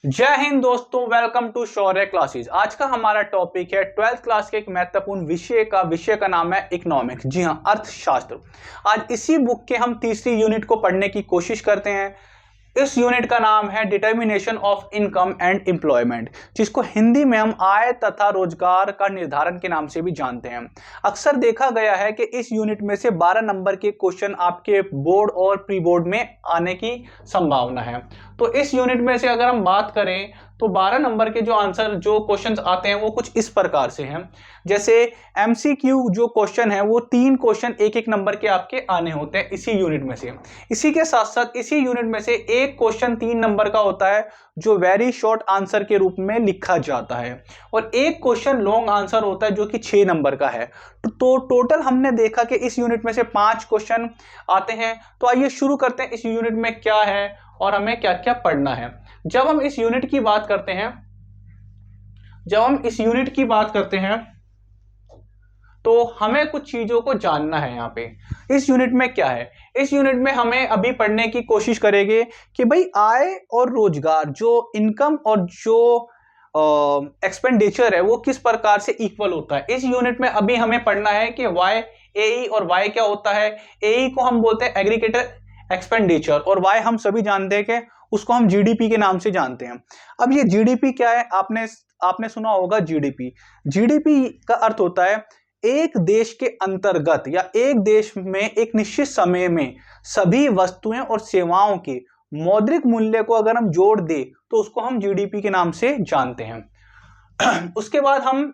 जय हिंद दोस्तों, welcome to Shaurya classes. आज का हमारा टॉपिक है 12th क्लास के एक महत्वपूर्ण विषय का नाम है इकोनॉमिक्स। जी हाँ, अर्थशास्त्र। आज इसी बुक के हम तीसरी यूनिट को पढ़ने की कोशिश करते हैं। इस यूनिट का नाम है determination of income and employment, जिसको हिंदी में हम आय तथा रोजगार का निर्धारण के नाम से भी जानते हैं। अक्सर देखा गया है कि इस यूनिट में से 12 नंबर के क्वेश्चन आपके बोर्ड और प्री बोर्ड में आने की संभावना है। तो इस यूनिट में से अगर हम बात करें तो 12 नंबर के जो क्वेश्चंस आते हैं वो कुछ इस प्रकार से हैं। जैसे एमसीक्यू जो क्वेश्चन है वो 3 क्वेश्चन एक एक नंबर के आपके आने होते हैं इसी यूनिट में से। इसी के साथ साथ इसी यूनिट में से एक क्वेश्चन 3 नंबर का होता है जो वेरी शॉर्ट आंसर के रूप में लिखा जाता है, और एक क्वेश्चन लॉन्ग आंसर होता है जो कि 6 नंबर का है। तो टोटल हमने देखा कि इस यूनिट में से 5 क्वेश्चन आते हैं। तो आइए शुरू करते हैं इस यूनिट में क्या है और हमें क्या क्या पढ़ना है। जब हम इस यूनिट की बात करते हैं तो हमें कुछ चीजों को जानना है। यहाँ पे इस यूनिट में क्या है, इस यूनिट में हमें अभी पढ़ने की कोशिश करेंगे कि भाई आय और रोजगार, जो इनकम और जो एक्सपेंडिचर है वो किस प्रकार से इक्वल होता है। इस यूनिट में अभी हमें पढ़ना है कि वाई एई और वाई क्या होता है। एई को हम बोलते हैं एग्रीगेटर एक्सपेंडिचर, और वाई हम सभी जानते हैं कि उसको हम जीडीपी के नाम से जानते हैं। अब ये जीडीपी क्या है, आपने सुना होगा जीडीपी। जीडीपी का अर्थ होता है एक देश के अंतर्गत या एक देश में एक निश्चित समय में सभी वस्तुएं और सेवाओं के मौद्रिक मूल्य को अगर हम जोड़ दे तो उसको हम जीडीपी के नाम से जानते हैं। उसके बाद हम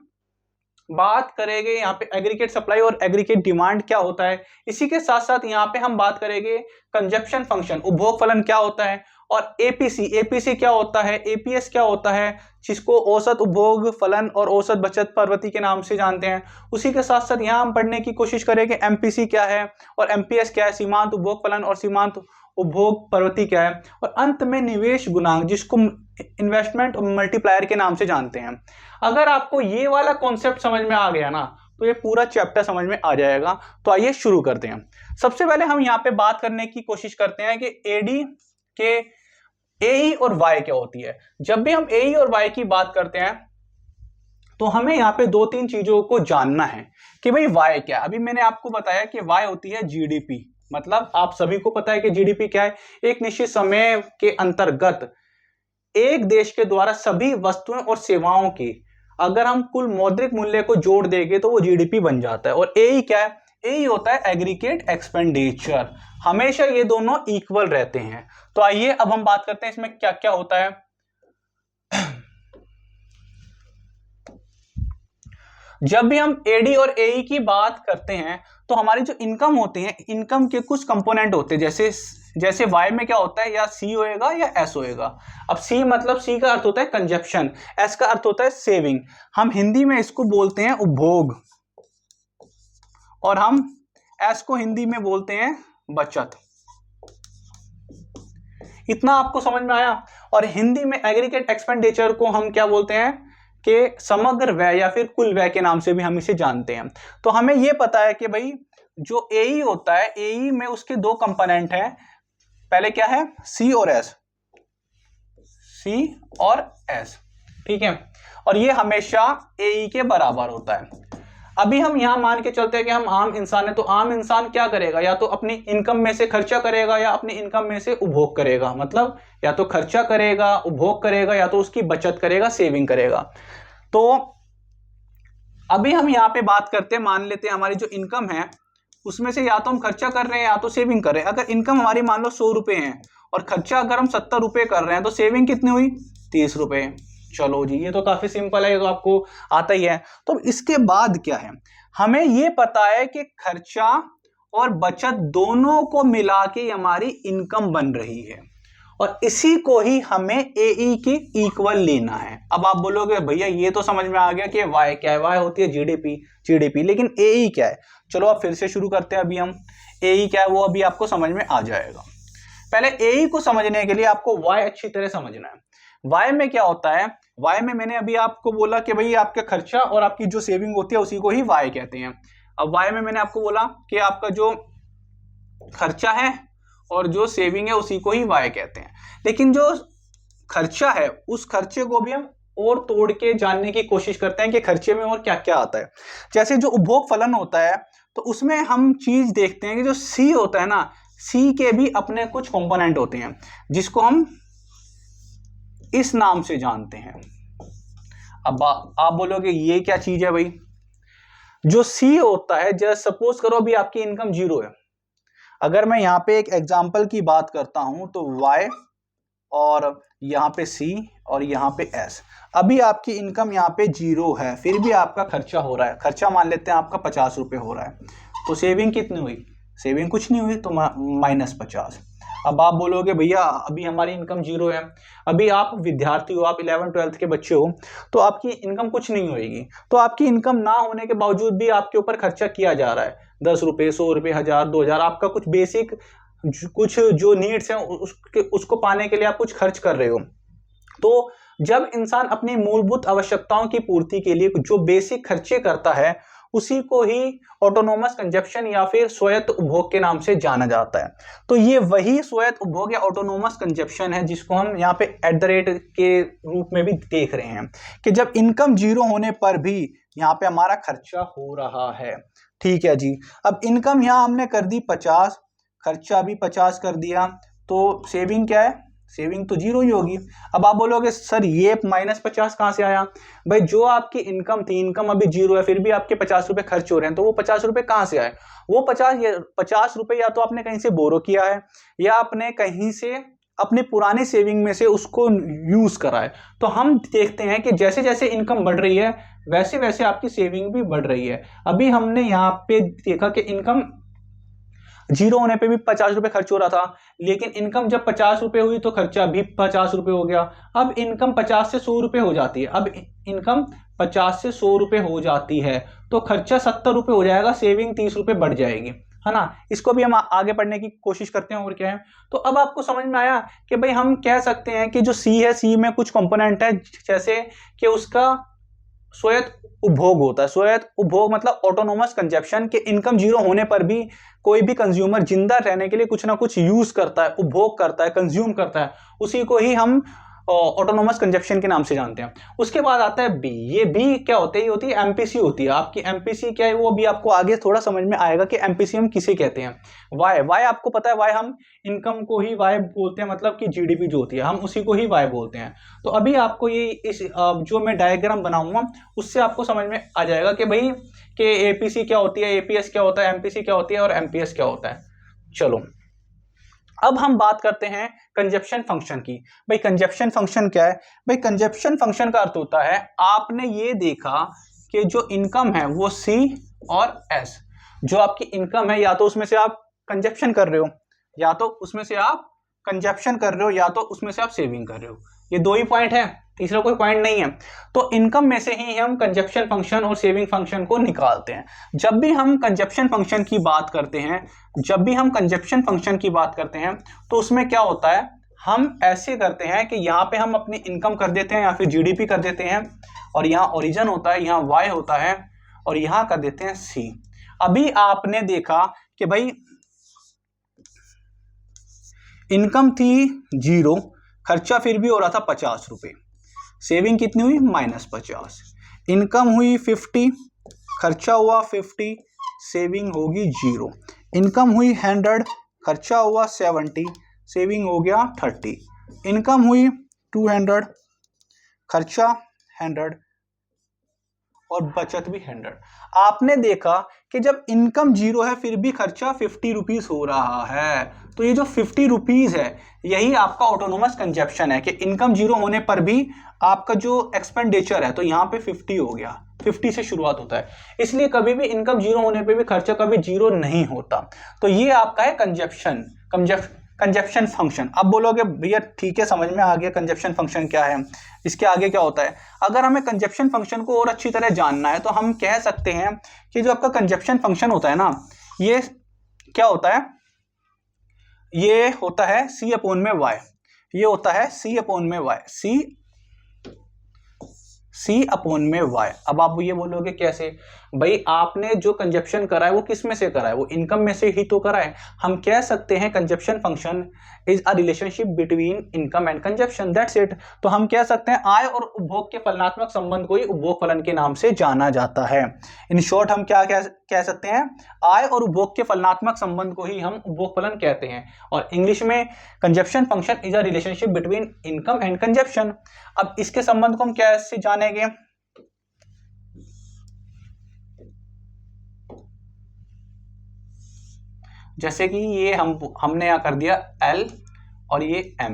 बात करेंगे यहाँ पे एग्रीगेट सप्लाई और एग्रीगेट डिमांड क्या होता है। इसी के साथ साथ यहाँ पे हम बात करेंगे कंजप्शन फंक्शन, उपभोग फलन क्या होता है, और एपीसी क्या होता है, एपीएस क्या होता है, जिसको औसत उपभोग फलन और औसत बचत प्रवृत्ति के नाम से जानते हैं। उसी के साथ साथ यहाँ हम पढ़ने की कोशिश करेंगे एमपीसी क्या है और एमपीएस क्या है, सीमांत उपभोग फलन और सीमांत उपभोग प्रवृत्ति क्या है, और अंत में निवेश गुणांक जिसको इन्वेस्टमेंट मल्टीप्लायर के नाम से जानते हैं। अगर आपको ये वाला कॉन्सेप्ट समझ में आ गया ना तो ये पूरा चैप्टर समझ में आ जाएगा। तो आइए शुरू करते हैं। सबसे पहले हम यहाँ पे बात करने की कोशिश करते हैं कि एडी के एई और वाई क्या होती है। जब भी हम एई और वाई की बात करते हैं तो हमें यहाँ पे 2-3 चीजों को जानना है कि भाई वाई क्या है। अभी मैंने आपको बताया कि वाई होती है जीडीपी, मतलब आप सभी को पता है कि जीडीपी क्या है, एक निश्चित समय के अंतर्गत एक देश के द्वारा सभी वस्तुएं और सेवाओं की अगर हम कुल मौद्रिक मूल्य को जोड़ देंगे तो वो जीडीपी बन जाता है। और एई क्या है, एई होता है एग्रीगेट एक्सपेंडिचर। हमेशा ये दोनों इक्वल रहते हैं। तो आइए अब हम बात करते हैं इसमें क्या क्या होता है। जब भी हम एडी और एई की बात करते हैं तो हमारी जो इनकम होती है, इनकम के कुछ कंपोनेंट होते हैं। जैसे वाई में क्या होता है, या सी होएगा या एस होएगा। अब सी मतलब सी का अर्थ होता है कंजप्शन, एस का अर्थ होता है सेविंग। हम हिंदी में इसको बोलते हैं उपभोग, और हम एस को हिंदी में बोलते हैं बचत। इतना आपको समझ में आया। और हिंदी में एग्रीगेट एक्सपेंडिचर को हम क्या बोलते हैं कि समग्र व्यय या फिर कुल व्यय के नाम से भी हम इसे जानते हैं। तो हमें यह पता है कि भाई जो एई होता है, एई में उसके 2 कंपोनेंट हैं। पहले क्या है, सी और एस, सी और एस, ठीक है। और ये हमेशा एई के बराबर होता है। अभी हम यहां मान के चलते हैं कि हम आम इंसान है, तो आम इंसान क्या करेगा, या तो अपनी इनकम में से खर्चा करेगा या अपनी इनकम में से उपभोग करेगा। मतलब या तो खर्चा करेगा, उपभोग करेगा, या तो उसकी बचत करेगा, सेविंग करेगा। तो अभी हम यहाँ पे बात करते हैं, मान लेते हैं हमारी जो इनकम है उसमें से या तो हम खर्चा कर रहे हैं या तो सेविंग कर रहे हैं। अगर इनकम हमारी मान लो 100 रुपए है और खर्चा अगर हम 70 रुपए कर रहे हैं तो सेविंग कितनी हुई, 30 रुपए। चलो जी, ये तो काफी सिंपल है, ये तो आपको आता ही है। तो इसके बाद क्या है, हमें ये पता है कि खर्चा और बचत दोनों को मिला के हमारी इनकम बन रही है, और इसी को ही हमें एई की इक्वल लेना है। अब आप बोलोगे भैया ये तो समझ में आ गया कि वाई क्या है, वाई होती है जीडीपी, लेकिन एई क्या है। चलो अब फिर से शुरू करते हैं। अभी हम एई क्या है वो अभी आपको समझ में आ जाएगा। पहले एई को समझने के लिए आपको वाई अच्छी तरह समझना है। वाई में क्या होता है, वाई में मैंने अभी आपको बोला कि भाई आपका खर्चा और आपकी जो सेविंग होती है उसी को ही वाई कहते हैं। अब वाई में मैंने आपको बोला कि आपका जो खर्चा है और जो सेविंग है उसी को ही वाई कहते हैं। लेकिन जो खर्चा है उस खर्चे को भी हम और तोड़ के जानने की कोशिश करते हैं कि खर्चे में और क्या क्या आता है। जैसे जो उपभोग फलन होता है तो उसमें हम चीज देखते हैं कि जो सी होता है ना, सी के भी अपने कुछ कंपोनेंट होते हैं जिसको हम इस नाम से जानते हैं। अब आप बोलोगे ये क्या चीज है भाई? जो सी होता है, जस्ट सपोज करो अभी आपकी इनकम 0 है। अगर मैं यहाँ पे एक एग्जांपल की बात करता हूं तो y और यहाँ पे C और यहाँ पे S, अभी आपकी इनकम यहाँ पे 0 है, फिर भी आपका खर्चा हो रहा है। खर्चा मान लेते हैं आपका 50 रुपये हो रहा है, तो सेविंग कितनी हुई? सेविंग कुछ नहीं हुई, तो -50। अब आप बोलोगे भैया अभी हमारी इनकम 0 है, अभी आप विद्यार्थी हो, आप 11th-12th के बच्चे हो, तो आपकी इनकम कुछ नहीं होगी। तो आपकी इनकम ना होने के बावजूद भी आपके ऊपर खर्चा किया जा रहा है, 10 रुपये, 100 रुपये, 1000, 2000, आपका कुछ बेसिक कुछ जो नीड्स हैं उसको पाने के लिए आप कुछ खर्च कर रहे हो। तो जब इंसान अपनी मूलभूत आवश्यकताओं की पूर्ति के लिए जो बेसिक खर्चे करता है उसी को ही ऑटोनोमस कंजप्शन या फिर स्वायत्त उपभोग के नाम से जाना जाता है। तो ये वही स्वायत्त उपभोग या ऑटोनोमस कंजप्शन है जिसको हम यहाँ पे @ के रूप में भी देख रहे हैं कि जब इनकम 0 होने पर भी यहाँ पे हमारा खर्चा हो रहा है। ठीक है जी। अब इनकम यहाँ हमने कर दी 50, खर्चा भी 50 कर दिया, तो सेविंग क्या है? सेविंग तो 0 ही होगी। अब आप बोलोगे सर ये -50 कहाँ से आया? भाई जो आपकी इनकम थी, इनकम अभी 0 है, फिर भी आपके 50 रुपए खर्च हो रहे हैं, तो वो 50 रुपए कहाँ से आए? वो 50 रुपए या तो आपने कहीं से बोरो किया है या आपने कहीं से अपनी पुरानी सेविंग में से उसको यूज करा है। तो हम देखते हैं कि जैसे जैसे इनकम बढ़ रही है वैसे वैसे आपकी सेविंग भी बढ़ रही है। अभी हमने यहाँ पे देखा कि इनकम 0 होने पे भी 50 रुपए खर्च हो रहा था, लेकिन इनकम जब 50 रुपए हुई तो खर्चा भी 50 रुपए हो गया। अब इनकम 50 से 100 रुपए हो जाती है, अब इनकम 50 से 100 रुपए हो जाती है तो खर्चा 70 रुपए हो जाएगा, सेविंग 30 रुपए बढ़ जाएगी, है ना। इसको भी हम आगे पढ़ने की कोशिश करते हैं और क्या है। तो अब आपको समझ में आया कि भाई हम कह सकते हैं कि जो सी है, सी में कुछ कंपोनेंट है, जैसे कि उसका स्वायत्त उपभोग होता है। स्वायत्त उपभोग मतलब ऑटोनोमस कंजप्शन, के इनकम 0 होने पर भी कोई भी कंज्यूमर जिंदा रहने के लिए कुछ ना कुछ यूज करता है, उपभोग करता है, कंज्यूम करता है, उसी को ही हम ऑटोनोमस कंजप्शन के नाम से जानते हैं। उसके बाद आता है बी। ये बी क्या होता है? ये होती है एमपीसी होती है। आपकी एमपीसी क्या है वो भी आपको आगे थोड़ा समझ में आएगा कि एमपीसी हम किसे कहते हैं। वाई, वाई आपको पता है, वाई हम इनकम को ही वाई बोलते हैं, मतलब कि जीडीपी जो होती है हम उसी को ही वाई बोलते हैं। तो अभी आपको ये इस जो मैं डायग्राम बनाऊंगा उससे आपको समझ में आ जाएगा कि भाई कि एपीसी क्या होती है, एपीएस क्या होता है, एमपीसी क्या होती है और एमपीएस क्या होता है। चलो अब हम बात करते हैं कंजप्शन फंक्शन की। भाई कंजप्शन फंक्शन क्या है? भाई कंजप्शन फंक्शन का अर्थ होता है, आपने ये देखा कि जो इनकम है वो सी और एस, जो आपकी इनकम है या तो उसमें से आप कंजप्शन कर रहे हो या तो उसमें से आप कंजप्शन कर रहे हो या तो उसमें से आप सेविंग कर रहे हो। ये दो ही पॉइंट है, तीसरा कोई पॉइंट नहीं है। तो इनकम में से ही हम कंजप्शन फंक्शन और सेविंग फंक्शन को निकालते हैं। जब भी हम कंजप्शन फंक्शन की बात करते हैं, जब भी हम कंजप्शन फंक्शन की बात करते हैं तो उसमें क्या होता है, हम ऐसे करते हैं कि यहाँ पे हम अपनी इनकम कर देते हैं या फिर जीडीपी कर देते हैं, और यहाँ ओरिजिन होता है, यहाँ वाई होता है, और यहाँ कर देते हैं सी। अभी आपने देखा कि भाई इनकम थी 0, खर्चा फिर भी हो रहा था 50 रुपये, सेविंग कितनी हुई? -50। इनकम हुई 50, खर्चा हुआ 50, सेविंग होगी 0। इनकम हुई 100, खर्चा हुआ 70, सेविंग हो गया 30। इनकम हुई 200, खर्चा 100 और बचत भी 100। आपने देखा कि जब इनकम 0 है फिर भी खर्चा 50 रुपीज हो रहा है। तो ये जो 50 रुपीज है यही आपका ऑटोनोमस कंजप्शन है कि इनकम 0 होने पर भी आपका जो एक्सपेंडिचर है तो यहाँ पे 50 हो गया, 50 से शुरुआत होता है। इसलिए कभी भी इनकम 0 होने पे भी खर्चा कभी 0 नहीं होता। तो ये आपका है कंजप्शन फंक्शन। अब बोलोगे भैया ठीक है समझ में आ गया कंजप्शन फंक्शन क्या है, इसके आगे क्या होता है। अगर हमें कंजप्शन फंक्शन को और अच्छी तरह जानना है तो हम कह सकते हैं कि जो आपका कंजप्शन फंक्शन होता है ना, ये क्या होता है, ये होता है C अपॉन में Y। ये होता है C अपॉन में Y, C अपॉन में Y। अब आप ये बोलोगे कैसे? भाई आपने जो कंजप्शन करा है वो किस में से करा है, वो इनकम में से ही तो करा है। हम कह सकते हैं consumption function is a relationship between income and consumption, that's it. तो हम कह सकते हैं आय और उपभोग के फलनात्मक संबंध को ही उपभोग फलन के नाम से जाना जाता है। इन शॉर्ट हम क्या कह सकते हैं, आय और उपभोग के फलनात्मक संबंध को ही हम उपभोग फलन कहते हैं। और इंग्लिश में consumption function is a relationship between income and consumption. अब इसके संबंध को हम कैसे जानेंगे, जैसे कि ये हमने यहां कर दिया L और ये M,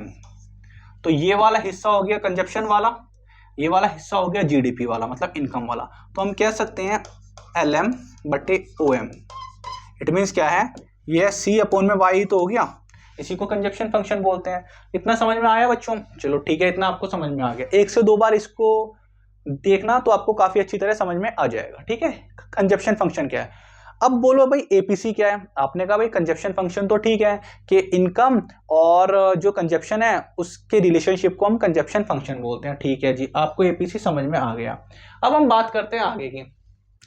तो ये वाला हिस्सा हो गया कंजप्शन वाला, ये वाला हिस्सा हो गया जीडीपी वाला मतलब इनकम वाला। तो हम कह सकते हैं LM बटे OM। इट मीन्स क्या है, ये C अपॉन में Y ही तो हो गया, इसी को कंजप्शन फंक्शन बोलते हैं। इतना समझ में आया बच्चों? चलो ठीक है, इतना आपको समझ में आ गया। 1 से 2 बार इसको देखना तो आपको काफी अच्छी तरह समझ में आ जाएगा। ठीक है, कंजप्शन फंक्शन क्या है। अब बोलो भाई एपीसी क्या है। आपने कहा भाई कंजप्शन फंक्शन तो ठीक है कि इनकम और जो कंजप्शन है उसके रिलेशनशिप को हम कंजप्शन फंक्शन बोलते हैं। ठीक है जी, आपको एपीसी समझ में आ गया। अब हम बात करते हैं आगे की,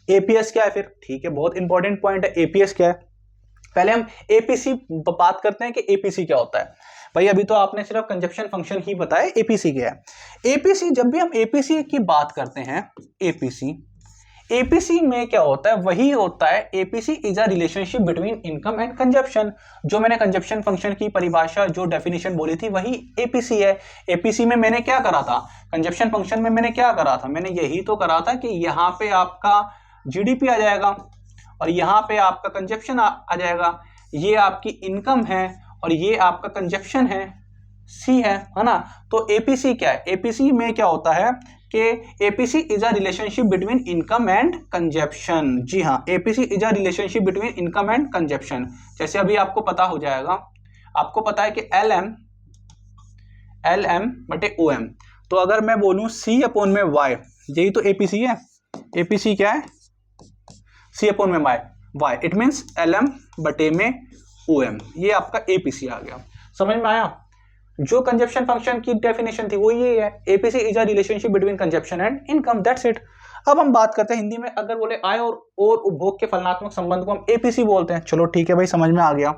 एपीएस क्या है फिर। ठीक है, बहुत इंपॉर्टेंट पॉइंट है, एपीएस क्या है। पहले हम एपीसी बात करते हैं कि एपीसी क्या होता है। भाई अभी तो आपने सिर्फ कंजप्शन फंक्शन ही बताया, एपीसी क्या है। एपीसी, जब भी हम एपीसी की बात करते हैं, एपीसी में क्या होता है, वही होता है APC is a relationship between income and consumption. जो मैंने कंजप्शन फंक्शन की परिभाषा जो डेफिनेशन बोली थी वही एपीसी है। एपीसी में मैंने क्या करा था, कंजप्शन फंक्शन में मैंने क्या करा था, मैंने यही तो करा था कि यहाँ पे आपका जीडीपी आ जाएगा और यहाँ पे आपका कंजप्शन आ जाएगा। ये आपकी इनकम है और ये आपका कंजप्शन है, सी है ना। तो एपीसी क्या है, एपीसी में क्या होता है कि APC is a relationship between income and consumption. जी हाँ, APC is a relationship between income and consumption. जैसे अभी आपको पता हो जाएगा, आपको पता है कि एल एम बटे ओ एम। तो अगर मैं बोलूं सी अपॉन में वाई, यही तो एपीसी है। एपीसी क्या है, सी अपॉन में Y, it means L M बटे में ओ एम। ये आपका एपीसी आ गया। समझ में आया? जो कंजप्शन फंक्शन की डेफिनेशन थी वो ये है, APC is a relationship between consumption and income, that's it. अब हम बात करते हैं हिंदी में, अगर बोले आय और उपभोग के फलनात्मक संबंध को हम एपीसी बोलते हैं। चलो ठीक है भाई, समझ में आ गया।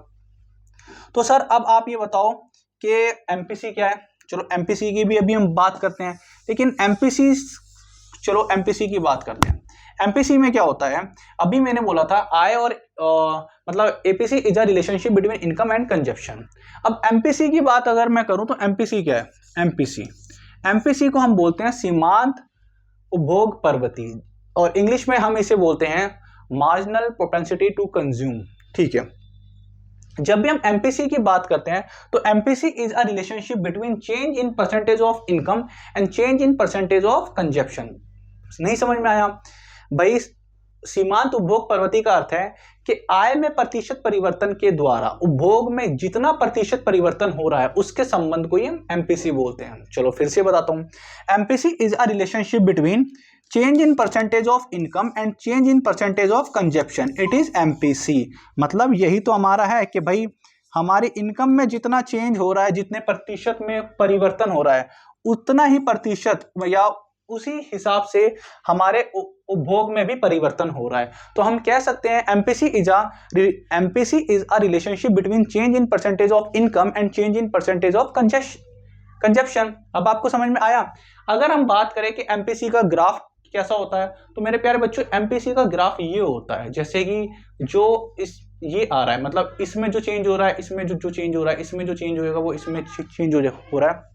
तो सर अब आप ये बताओ कि एमपीसी क्या है। चलो एमपीसी की भी अभी हम बात करते हैं, लेकिन एमपीसी, चलो एमपीसी की बात करते हैं। एमपीसी में क्या होता है, अभी मैंने बोला था आय और मतलब APC is a relationship between income and consumption. अब एमपीसी की बात अगर मैं करूं तो एमपीसी क्या है, एमपीसी को हम बोलते हैं सीमांत उपभोग प्रवृत्ति, और इंग्लिश में हम इसे बोलते हैं मार्जिनल प्रोपेंसिटी टू कंज्यूम। ठीक है, जब भी हम एमपीसी की बात करते हैं तो MPC is a relationship between change in percentage of income and change in percentage of consumption. नहीं समझ में आया भाई? सीमांत उपभोग प्रवृत्ति का अर्थ है कि आय में प्रतिशत परिवर्तन के द्वारा उपभोग में जितना प्रतिशत परिवर्तन हो रहा है उसके संबंध को ही हम एमपीसी बोलते हैं। चलो फिर से बताता हूं, MPC is a relationship between change in percentage of income and change in percentage of consumption, it is MPC. मतलब यही तो हमारा है कि भाई हमारी इनकम में जितना चेंज हो रहा है, जितने प्रतिशत में परिवर्तन हो रहा है, उतना ही प्रतिशत या उसी हिसाब से हमारे उपभोग में भी परिवर्तन हो रहा है। तो हम कह सकते हैं MPC is a relationship between change in percentage of income and change in percentage of consumption. अब आपको समझ में आया? अगर हम बात करें कि एमपीसी का ग्राफ कैसा होता है, तो मेरे प्यारे बच्चों एमपीसी का ग्राफ ये होता है, जैसे कि जो ये आ रहा है, मतलब इसमें जो चेंज हो रहा है, इसमें जो चेंज हो रहा है, इसमें जो चेंज होगा वो इसमें चेंज हो रहा है।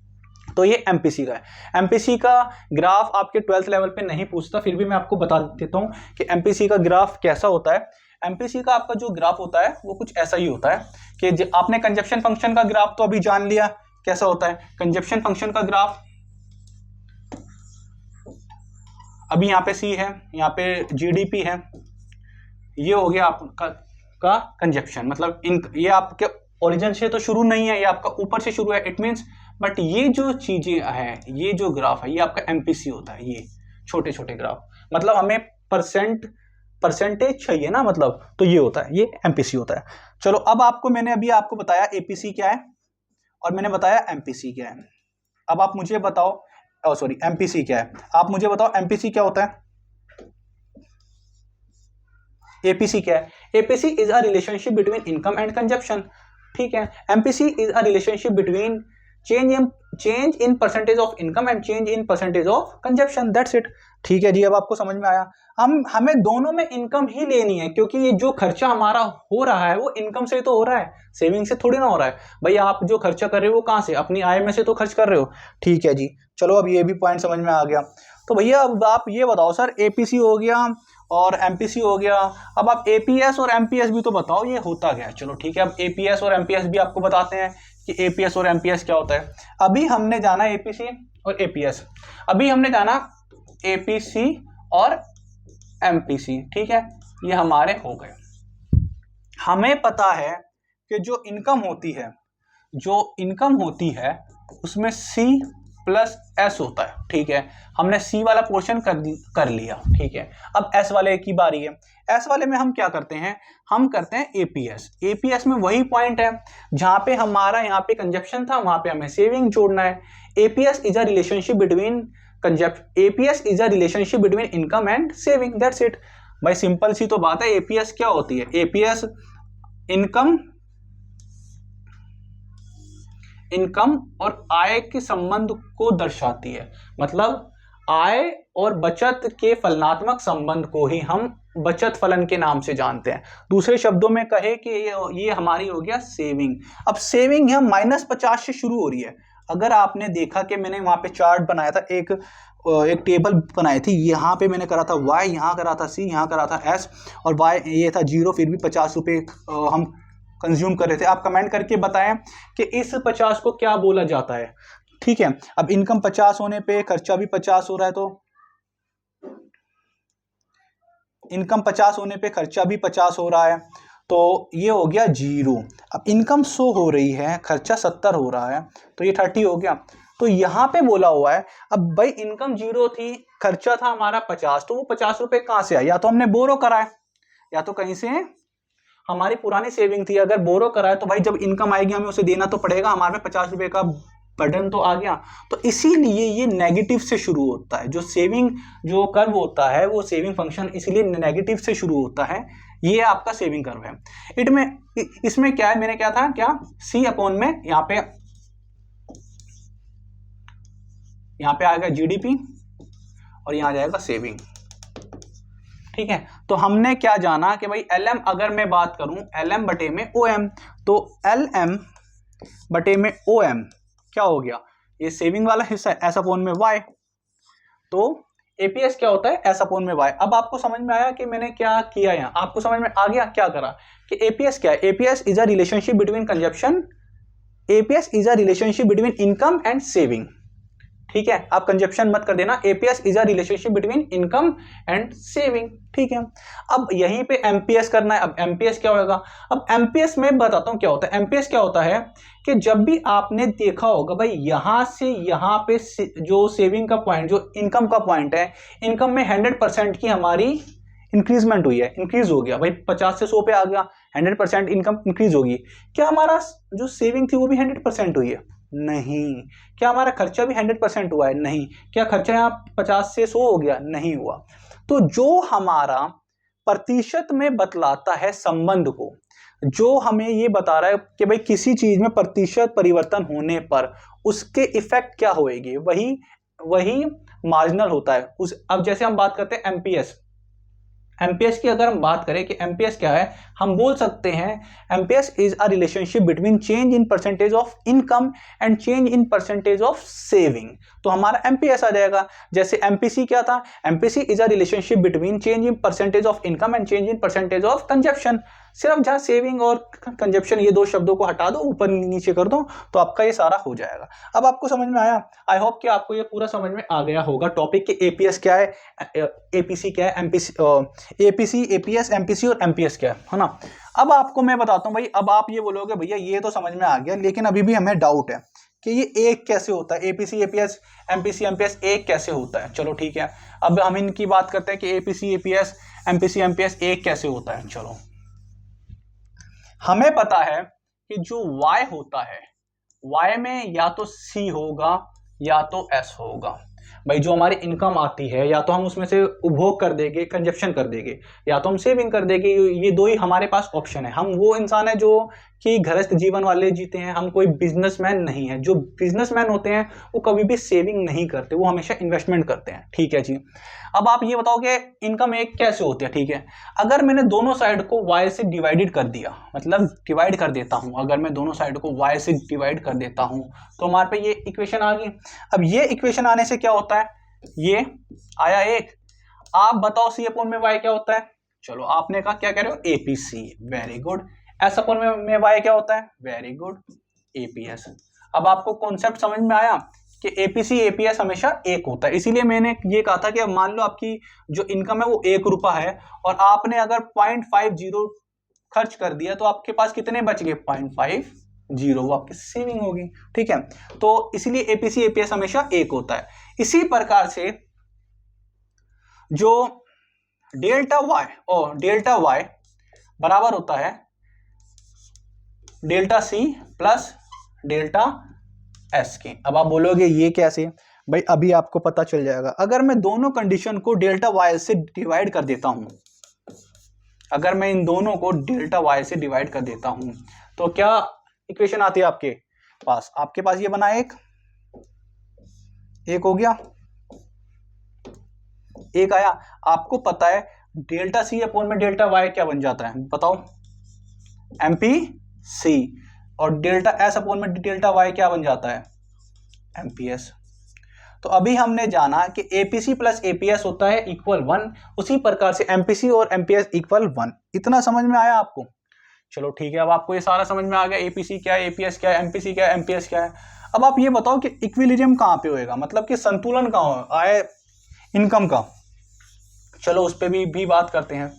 तो ये एमपीसी का है। एमपीसी का ग्राफ आपके 12th लेवल पे नहीं पूछता, फिर भी मैं आपको बता देता हूं कि एमपीसी का ग्राफ कैसा होता है। एमपीसी का आपका जो ग्राफ होता है वो कुछ ऐसा ही होता है कि आपने कंजप्शन फंक्शन का ग्राफ तो अभी जान लिया कैसा होता है। कंजप्शन फंक्शन का ग्राफ अभी यहाँ पे सी है, यहाँ पे जीडीपी है, ये हो गया आपका कंजप्शन। मतलब ये आपके ओरिजिन से तो शुरू नहीं है, ये आपका ऊपर से शुरू है, इट मीन्स। बट ये जो चीजें हैं, ये जो ग्राफ है, ये आपका एमपीसी होता है। ये छोटे छोटे ग्राफ, मतलब हमें परसेंटेज चाहिए ना, मतलब तो ये होता है, ये एमपीसी होता है। चलो अब मैंने अभी आपको बताया एपीसी क्या है और मैंने बताया एमपीसी क्या है। अब आप मुझे बताओ, सॉरी एमपीसी क्या है, आप मुझे बताओ एमपीसी क्या होता है। एपीसी क्या है? APC is a relationship between income and consumption, ठीक है। MPC is a relationship between change in percentage of income and change in percentage of consumption, that's it. ठीक है जी, अब आपको समझ में आया। हमें दोनों में इनकम ही लेनी है, क्योंकि ये जो खर्चा हमारा हो रहा है वो इनकम से तो हो रहा है, सेविंग से थोड़ी ना हो रहा है। भाई आप जो खर्चा कर रहे हो वो कहाँ से? अपनी आय में से तो खर्च कर रहे हो। ठीक है जी, चलो अब ये भी पॉइंट समझ में आ गया। तो भैया अब आप ये बताओ सर, एपीसी हो गया और एमपीसी हो गया, अब आप एपीएस और एमपीएस भी तो बताओ ये होता क्या है। चलो ठीक है, अब एपीएस और एमपीएस भी आपको बताते हैं कि एपीएस और एमपीएस क्या होता है। अभी हमने जाना एपीसी और एपीएस, अभी हमने जाना एपीसी और एमपीसी, ठीक है, ये हमारे हो गए। हमें पता है कि जो इनकम होती है उसमें सी प्लस एस होता है, ठीक है। हमने सी वाला पोर्शन कर लिया, ठीक है। अब एस वाले की बारी है। एस वाले में हम क्या करते हैं? हम करते हैं एपीएस। एपीएस में वही पॉइंट है जहां पे हमारा यहाँ पे कंजप्शन था, वहां पे हमें सेविंग जोड़ना है। APS is a relationship between income and saving, that's it. भाई सिंपल सी तो बात है। एपीएस क्या होती है? एपीएस इनकम और आय के संबंध को दर्शाती है। मतलब आय और बचत के फलनात्मक संबंध को ही हम बचत फलन के नाम से जानते हैं। दूसरे शब्दों में कहे कि ये हमारी हो गया सेविंग। अब सेविंग यहाँ -50 से शुरू हो रही है। अगर आपने देखा कि मैंने वहां पे चार्ट बनाया था, एक टेबल बनाई थी, यहाँ पे मैंने करा था y, यहाँ करा था c, यहाँ करा था s, और y ये था 0, फिर भी 50 रुपये हम कंज्यूम कर रहे थे। आप कमेंट करके बताएं कि इस 50 को क्या बोला जाता है, ठीक है। अब इनकम 50 होने पे खर्चा भी 50 हो रहा है, तो इनकम 50 होने पे खर्चा भी 50 हो रहा है, तो ये हो गया 0। अब इनकम 100 हो रही है, खर्चा 70 हो रहा है, तो ये 30 हो गया। तो यहाँ पे बोला हुआ है, अब भाई इनकम 0 थी, खर्चा था हमारा 50, तो वो 50 रुपए कहाँ से आया? या तो हमने बोरो करा है, या तो कहीं से हमारी पुरानी सेविंग थी। अगर बोरो करा है तो भाई जब इनकम आएगी हमें उसे देना तो पड़ेगा, हमारे में 50 रुपए का बर्डन तो आ गया। तो इसीलिए ये नेगेटिव से शुरू होता है। जो सेविंग जो कर्व होता है वो सेविंग फंक्शन इसीलिए नेगेटिव से शुरू होता है। ये आपका सेविंग कर्व है। इसमें क्या है, मैंने क्या था, क्या सी अपॉन में यहाँ पे आएगा जीडीपी और यहाँ जाएगा सेविंग, ठीक है। तो हमने क्या जाना कि भाई एलएम, अगर मैं बात करूं एलएम बटे में ओएम, तो एलएम बटे में ओएम क्या हो गया? ये सेविंग वाला हिस्सा है, एस अपॉन में वाई। तो एपीएस क्या होता है? एस अपॉन में वाई। अब आपको समझ में आया कि मैंने क्या किया यहाँ? आपको समझ में आ गया क्या करा कि एपीएस क्या है? APS is a relationship between consumption, APS is a relationship between income and saving, ठीक है। आप कंजप्शन मत कर देना। APS is a relationship between income and saving, ठीक है। अब यहीं पे एमपीएस करना है। अब एमपीएस क्या होगा? अब एमपीएस में बताता हूं क्या होता है। एमपीएस क्या होता है कि जब भी आपने देखा होगा भाई यहां से यहां पे जो सेविंग का पॉइंट, जो इनकम का पॉइंट है, इनकम में 100% की हमारी इंक्रीजमेंट हुई है, इंक्रीज हो गया भाई, 50 से 100 पे आ गया, 100% इनकम इंक्रीज होगी। क्या हमारा जो सेविंग थी वो भी 100% हुई है? नहीं। क्या हमारा खर्चा भी 100% हुआ है? नहीं। क्या खर्चा यहाँ 50 से 100 हो गया? नहीं हुआ। तो जो हमारा प्रतिशत में बतलाता है संबंध को, जो हमें ये बता रहा है कि भाई किसी चीज में प्रतिशत परिवर्तन होने पर उसके इफेक्ट क्या होएगी, वही मार्जिनल होता है। अब जैसे हम बात करते हैं एमपीएस की, अगर हम बात करें कि एमपीएस क्या है, हम बोल सकते हैं MPS is a relationship between change in percentage of income and change in percentage of saving. तो हमारा एमपीएस आ जाएगा। जैसे एमपीसी क्या था? MPC is a relationship between change in percentage of income and change in percentage of consumption. सिर्फ जहां saving और consumption ये दो शब्दों को हटा दो, ऊपर नीचे कर दो, तो आपका ये सारा हो जाएगा। अब आपको समझ में आया? आई होप कि आपको ये पूरा समझ में आ गया होगा टॉपिक के एपीएस क्या है, एपीसी क्या है, एपीसी, एपीएस, एमपीसी और एमपीएस क्या है ना। अब आपको मैं बताता हूं भाई, अब आप ये बोलोगे भैया ये तो समझ में आ गया, लेकिन अभी भी हमें डाउट है कि ये एक कैसे होता है, एपीसी, एपीएस, एमपीसी, एमपीएस एक कैसे होता है। चलो ठीक है, अब हम इनकी बात करते हैं कि एपीसी, एपीएस, एमपीसी, एमपीएस एक कैसे होता है। चलो, हमें पता है कि जो y होता है, y में या तो c होगा या तो s होगा। भाई जो हमारी इनकम आती है या तो हम उसमें से उपभोग कर देंगे, कंजप्शन कर देंगे, या तो हम सेविंग कर देंगे। ये दो ही हमारे पास ऑप्शन है। हम वो इंसान है जो कि गृहस्थ जीवन वाले जीते हैं, हम कोई बिजनेसमैन नहीं है। जो बिजनेसमैन होते हैं वो कभी भी सेविंग नहीं करते, वो हमेशा इन्वेस्टमेंट करते हैं। ठीक है जी। अब आप ये बताओ कि इनकम एक कैसे होती है। ठीक है, अगर मैंने दोनों साइड को y से डिवाइडेड कर दिया, मतलब डिवाइड कर देता हूं, अगर मैं दोनों साइड को y से डिवाइड कर देता हूं तो हमारे पे ये इक्वेशन आ गई। अब ये इक्वेशन आने से क्या होता है, ये आया एक। आप बताओ c अपॉन में y क्या होता है। चलो आपने कहा क्या कह रहे हो, APC, very good. s upon में y क्या होता है, वेरी गुड, एपीएस। अब आपको कॉन्सेप्ट समझ में आया कि एपीसी एपीएस हमेशा एक होता है। इसीलिए मैंने ये कहा था कि मान लो आपकी जो इनकम है वो ₹1 है और आपने अगर 0.50 खर्च कर दिया तो आपके पास कितने बच गए, 0.50, वो आपकी सेविंग होगी। ठीक है, तो इसीलिए एपीसी एपीएस हमेशा एक होता है। इसी प्रकार से जो डेल्टा वाई और डेल्टा वाई बराबर होता है delta C plus delta S के। अब आप बोलोगे ये कैसे, भाई अभी आपको पता चल जाएगा। अगर मैं दोनों कंडीशन को डेल्टा वाई से डिवाइड कर देता हूं, अगर मैं इन दोनों को डेल्टा वाई से डिवाइड कर देता हूं तो क्या इक्वेशन आती है आपके पास। आपके पास ये बना एक हो गया, एक आया। आपको पता है डेल्टा सी अपॉन में डेल्टा वाई क्या बन जाता है, बताओ, एमपी सी। और डेल्टा एस अपॉन में डेल्टा वाई क्या बन जाता है, एमपीएस। तो अभी हमने जाना कि एपीसी प्लस एपीएस होता है इक्वल 1, उसी प्रकार से एमपीसी और एमपीएस इक्वल 1। इतना समझ में आया आपको। चलो ठीक है, अब आपको ये सारा समझ में आ गया, एपीसी क्या है, एपीएस क्या है, एमपीसी क्या है, एमपीएस क्या है। अब आप ये बताओ कि इक्विलिब्रियम कहां पे होएगा, मतलब कि संतुलन कहां आए इनकम का। चलो उस पर भी बात करते हैं।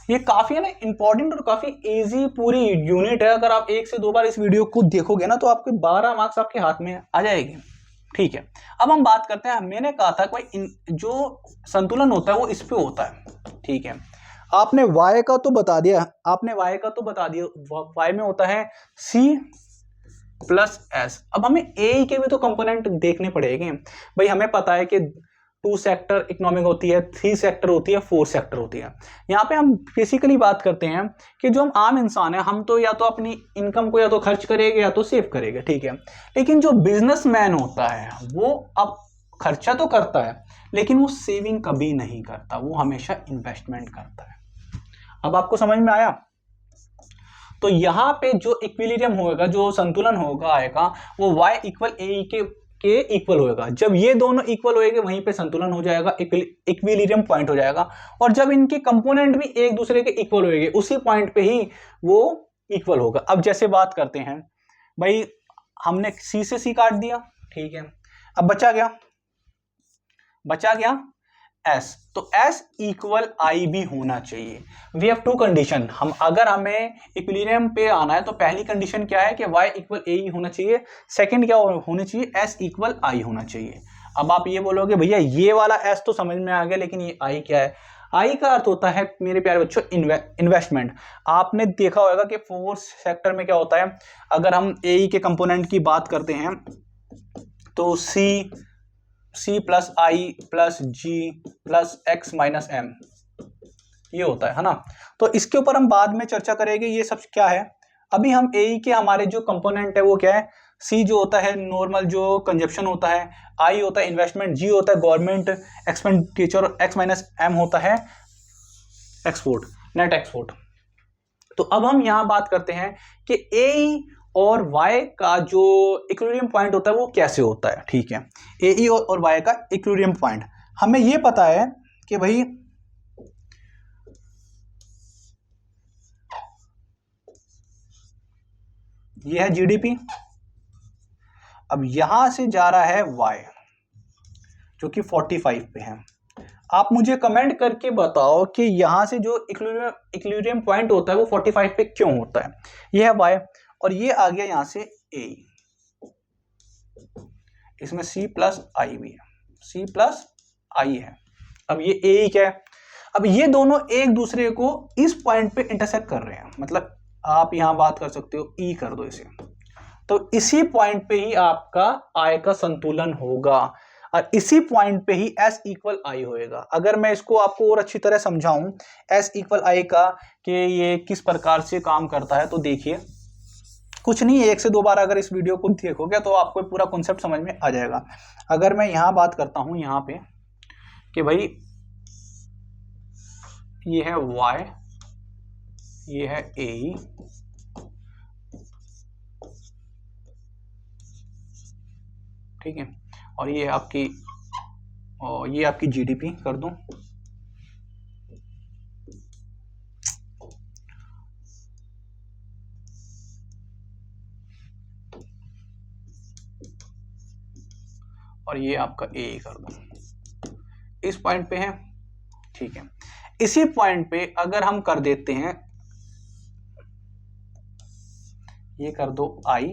ये काफी है ना इंपॉर्टेंट और काफी इजी पूरी यूनिट है। अगर आप 1 से 2 बार इस वीडियो को देखोगे ना तो आपके 12 मार्क्स आपके हाथ में आ जाएगी। ठीक है, अब हम बात करते हैं। मैंने कहा था कोई जो संतुलन होता है वो इस पे होता है। ठीक है, आपने y का तो बता दिया, y में होता है c प्लस एस। अब हमें ए के भी तो कंपोनेंट देखने पड़ेंगे। भाई हमें पता है कि 2 सेक्टर इकोनॉमिक होती है, 3 सेक्टर होती है, 4 सेक्टर होती है। यहाँ पे हम बेसिकली बात करते हैं कि जो हम आम इंसान है, हम तो या तो अपनी इनकम को या तो खर्च करेंगे या तो सेव करेंगे। ठीक है, लेकिन जो बिजनेसमैन होता है वो अब खर्चा तो करता है लेकिन वो सेविंग कभी नहीं करता, वो हमेशा इन्वेस्टमेंट करता है। अब आपको समझ में आया। तो यहाँ पे जो इक्विलिब्रियम होगा, जो संतुलन होगा आएगा, वो y इक्वल ए के इक्वल होगा। जब ये दोनों इक्वल होएंगे वहीं पे संतुलन हो जाएगा, इक्विलिब्रियम पॉइंट हो जाएगा। और जब इनके कंपोनेंट भी एक दूसरे के इक्वल होएंगे उसी पॉइंट पे ही वो इक्वल होगा। अब जैसे बात करते हैं, भाई हमने सी से सी काट दिया, ठीक है, अब बचा गया एस। तो एस इक्वल आई भी होना चाहिए। We have 2 condition. अगर हमें इक्विलिब्रियम पे आना है तो पहली कंडीशन क्या है कि y इक्वल ए ही होना चाहिए। सेकंड क्या होना चाहिए, s इक्वल आई होना चाहिए। अब आप ये बोलोगे भैया ये वाला s तो समझ में आ गया, लेकिन ये i क्या है। आई का अर्थ होता है मेरे प्यारे बच्चों इन्वेस्टमेंट। आपने देखा होगा कि 4 सेक्टर में क्या होता है। अगर हम ए के कंपोनेंट की बात करते हैं तो C प्लस आई प्लस जी प्लस एक्स माइनस एम, ये होता है ना। तो इसके ऊपर हम बाद में चर्चा करेंगे ये सब क्या है। अभी हम ए के हमारे जो कंपोनेंट है वो क्या है, सी जो होता है नॉर्मल जो कंजप्शन होता है, आई होता है इन्वेस्टमेंट, जी होता है गवर्नमेंट एक्सपेंडिचर और एक्स माइनस एम होता है एक्सपोर्ट, नेट एक्सपोर्ट। तो अब हम यहां बात करते हैं कि ए और y का जो इक्विलिब्रियम पॉइंट होता है वो कैसे होता है। ठीक है, ए और y का इक्विलिब्रियम पॉइंट हमें ये पता है कि भाई ये है जीडीपी। अब यहां से जा रहा है y जो कि 45 पे है। आप मुझे कमेंट करके बताओ कि यहां से जो इक्विलिब्रियम पॉइंट होता है वो 45 पे क्यों होता है। ये है y और ये आ गया यहां से a, इसमें c प्लस आई भी है, c प्लस आई है। अब ये a क्या है, अब ये दोनों एक दूसरे को इस पॉइंट पे इंटरसेक्ट कर रहे हैं। मतलब आप यहां बात कर सकते हो e कर दो इसे, तो इसी पॉइंट पे ही आपका I का संतुलन होगा और इसी पॉइंट पे ही S इक्वल I होएगा। अगर मैं इसको आपको और अच्छी तरह समझाऊं S इक्वल I का कि ये किस प्रकार से काम करता है, तो देखिए कुछ नहीं, 1 से 2 बार अगर इस वीडियो को देखोगे तो आपको पूरा कॉन्सेप्ट समझ में आ जाएगा। अगर मैं यहां बात करता हूं यहां पे कि भाई ये है Y, ये है AE, ठीक है, और ये आपकी GDP कर दूं, और ये आपका AE कर दो। इस पॉइंट पे है, ठीक है। इसी पॉइंट पे अगर हम कर देते हैं, ये कर दो I,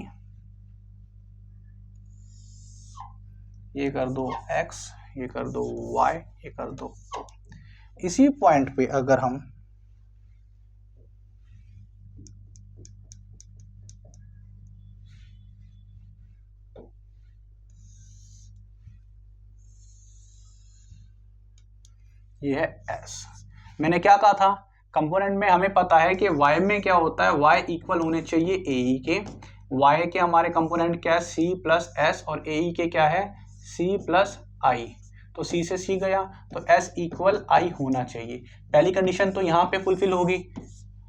ये कर दो X, ये कर दो Y, ये कर दो O। इसी पॉइंट पे अगर हम ये है S, मैंने क्या कहा था, कंपोनेंट में हमें पता है कि Y में क्या होता है, Y इक्वल होने चाहिए AE के। Y के हमारे कंपोनेंट क्या है, C प्लस S, और AE के क्या है, C प्लस I। तो C से C गया तो S इक्वल I होना चाहिए। पहली कंडीशन तो यहाँ पे फुलफिल होगी,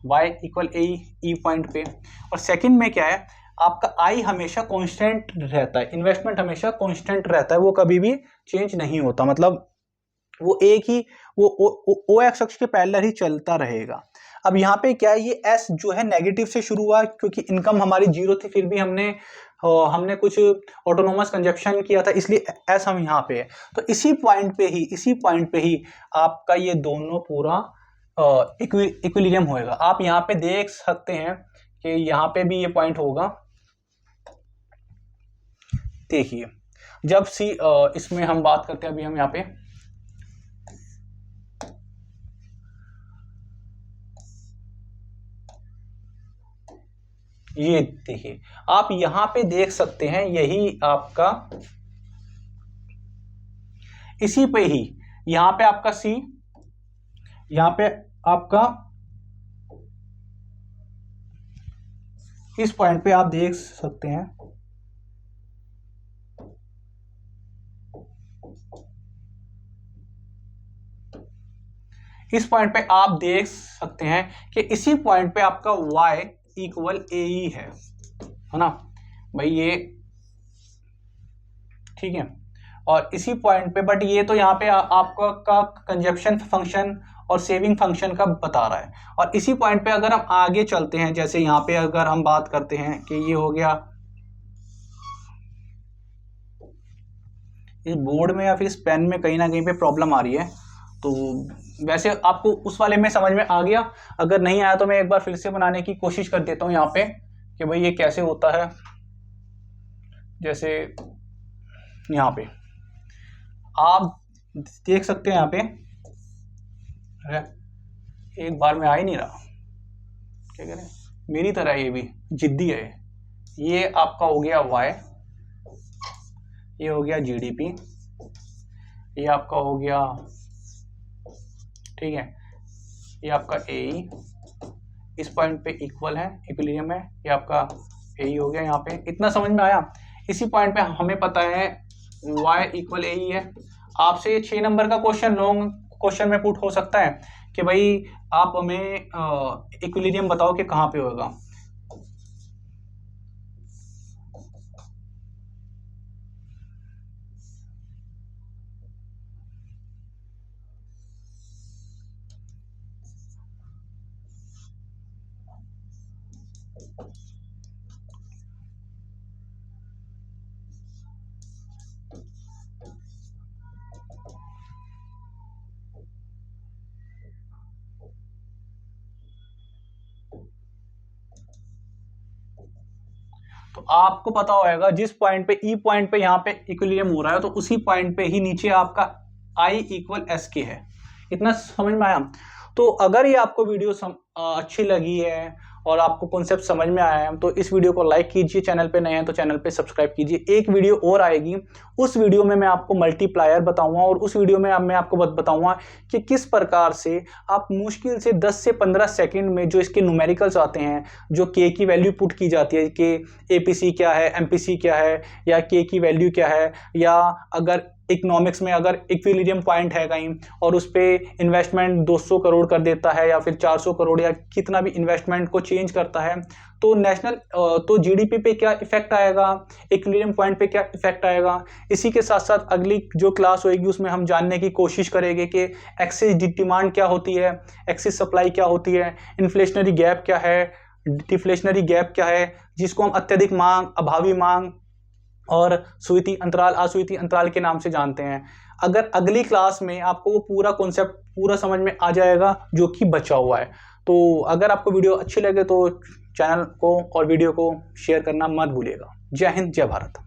Y equal AE E point पे। और सेकंड में क्या है, आपका I हमेशा कांस्टेंट रहता है, इन्वेस्टमेंट हमेशा कांस्टेंट रहता है, वो कभी भी चेंज नहीं होता, मतलब वो एक ही वो ओ एक्स अक्ष के पैरेलल ही चलता रहेगा। अब यहाँ पे क्या है, ये S जो है नेगेटिव से शुरू हुआ क्योंकि इनकम हमारी 0 थी, फिर भी हमने कुछ ऑटोनोमस कंजप्शन किया था, इसलिए S हम यहाँ पे है। तो इसी पॉइंट पे ही आपका ये दोनों पूरा इक्विलिब्रियम होएगा। आप यहाँ पे देख सकते हैं कि यहाँ पे भी ये पॉइंट होगा। देखिए जब C इसमें हम बात करते हैं, अभी हम यहाँ पे ये देखिए, आप यहां पे देख सकते हैं, यही आपका इसी पे ही यहां पे आपका C, यहां पे आपका इस पॉइंट पे आप देख सकते हैं इस पॉइंट पे आप देख सकते हैं कि इसी पॉइंट पे आपका Y इक्वल AE है ना भाई, ये ठीक है। और इसी पॉइंट पे, बट ये तो यहाँ पे आपका का कंजप्शन फंक्शन और सेविंग फंक्शन का बता रहा है। और इसी पॉइंट पे अगर हम आगे चलते हैं, जैसे यहाँ पे अगर हम बात करते हैं कि ये हो गया, इस बोर्ड में या फिर इस पेन में कहीं ना कहीं पे प्रॉब्लम आ रही है, तो वैसे आपको उस वाले में समझ में आ गया। अगर नहीं आया तो मैं एक बार फिर से बनाने की कोशिश कर देता हूँ यहाँ पे कि भाई ये कैसे होता है। जैसे यहाँ पे आप देख सकते हैं, यहाँ पे एक बार में आ ही नहीं रहा, क्या करें, मेरी तरह ये भी जिद्दी है। ये आपका हो गया Y, ये हो गया GDP, ये आपका हो गया, ठीक है, ये आपका AE इस पॉइंट पे इक्वल है, इक्विलिब्रियम है, ये आपका AE हो गया यहाँ पे। इतना समझ में आया। इसी पॉइंट पे हमें पता है Y इक्वल AE है। आपसे ये 6 नंबर का क्वेश्चन लॉन्ग क्वेश्चन में पुट हो सकता है कि भाई आप हमें इक्विलिब्रियम बताओ कि कहाँ पे होगा। तो आपको पता होगा जिस पॉइंट पे ई पॉइंट पे यहाँ पे इक्विलिब्रियम हो रहा है, तो उसी पॉइंट पे ही नीचे आपका I इक्वल एस के है। इतना समझ में आया। तो अगर ये आपको वीडियो अच्छी लगी है और आपको कॉन्सेप्ट समझ में आया है तो इस वीडियो को लाइक कीजिए, चैनल पे नए हैं तो चैनल पे सब्सक्राइब कीजिए। एक वीडियो और आएगी, उस वीडियो में मैं आपको मल्टीप्लायर बताऊंगा और उस वीडियो में मैं आपको बताऊंगा कि किस प्रकार से आप मुश्किल से 10 से 15 सेकंड में जो इसके न्यूमेरिकल्स आते हैं, जो के की वैल्यू पुट की जाती है कि एपीसी क्या है, एमपीसी क्या है, या के की वैल्यू क्या है, या अगर इकोनॉमिक्स में अगर इक्विलिब्रियम पॉइंट है कहीं और उस पर इन्वेस्टमेंट 200 करोड़ कर देता है या फिर 400 करोड़ या कितना भी इन्वेस्टमेंट को चेंज करता है तो तो जीडीपी पे क्या इफेक्ट आएगा, इक्विलिब्रियम पॉइंट पे क्या इफेक्ट आएगा। इसी के साथ साथ अगली जो क्लास होगी उसमें हम जानने की कोशिश करेंगे कि एक्सेस डिमांड क्या होती है, एक्सेस सप्लाई क्या होती है, इन्फ्लेशनरी गैप क्या है, डिफ्लेशनरी गैप क्या है, जिसको हम अत्यधिक मांग, अभावी मांग और स्वीति अंतराल, अस्वीति अंतराल के नाम से जानते हैं। अगर अगली क्लास में आपको वो पूरा कॉन्सेप्ट पूरा समझ में आ जाएगा जो कि बचा हुआ है। तो अगर आपको वीडियो अच्छी लगे तो चैनल को और वीडियो को शेयर करना मत भूलिएगा। जय हिंद, जय भारत।